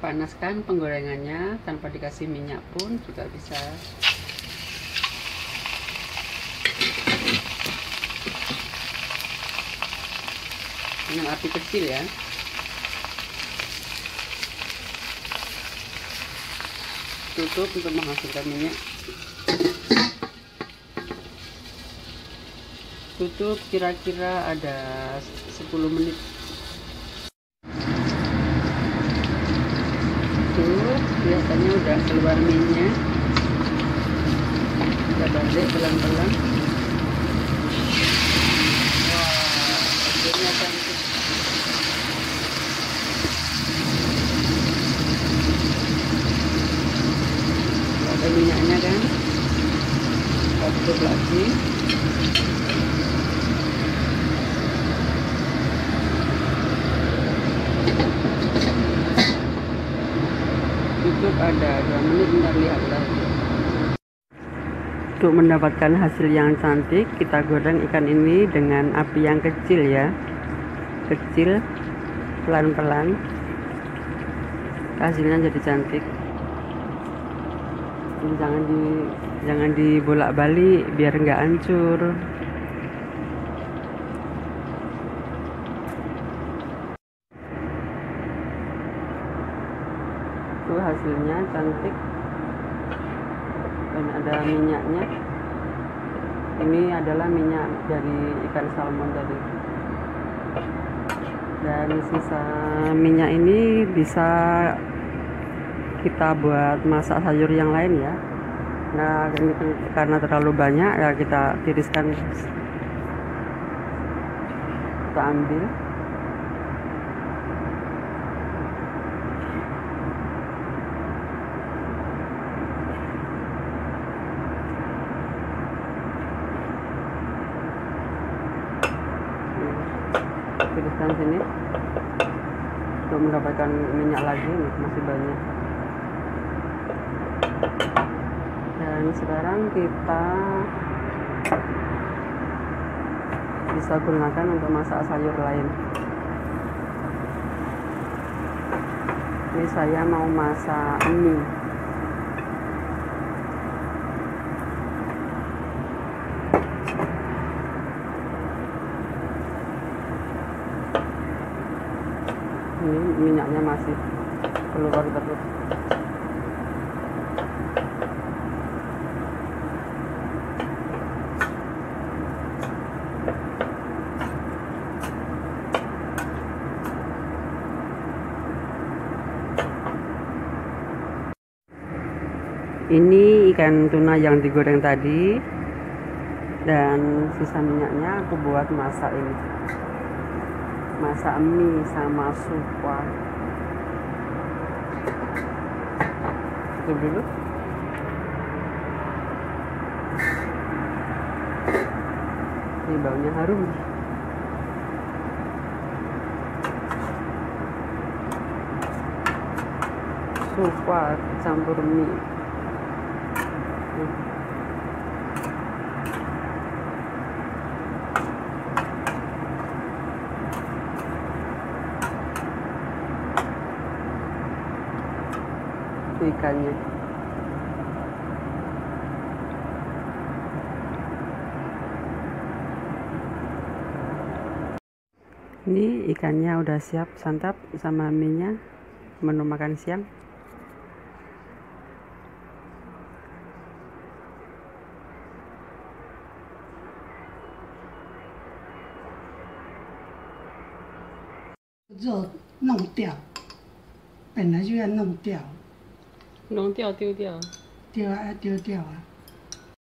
panaskan penggorengannya tanpa dikasih minyak pun juga bisa. Dengan api kecil ya. Tutup untuk menghasilkan minyak. Tutup kira-kira ada 10 menit. Tuh, biasanya udah keluar minyak. Kita balik pelan-pelan. Wah, hasilnya cantik. Ada minyaknya kan? Kita tutup lagi. Tutup ada 2 menit, ntar lihat lagi. Untuk mendapatkan hasil yang cantik, kita goreng ikan ini dengan api yang kecil ya, kecil, pelan-pelan. Hasilnya jadi cantik. Ini jangan dibolak-balik biar nggak hancur. Tuh hasilnya cantik dan ada minyaknya. Ini adalah minyak dari ikan salmon tadi, dan sisa minyak ini bisa kita buat masak sayur yang lain ya. Nah, ini karena terlalu banyak ya, kita tiriskan, kita ambil. Tiriskan sini untuk mendapatkan minyak lagi nih, masih banyak. Dan sekarang kita bisa gunakan untuk masak sayur lain. Ini saya mau masak mie. Ini minyaknya masih keluar terus. Ini ikan tuna yang digoreng tadi, dan sisa minyaknya aku buat masak ini, masak mie sama supa. Tutup dulu. Ini baunya harum. Supa campur mie. Itu ikannya. Ini ikannya udah siap santap sama mie-nya, menu makan siang.肉弄掉，本来就要弄掉，弄掉丢掉。丢啊丢掉啊。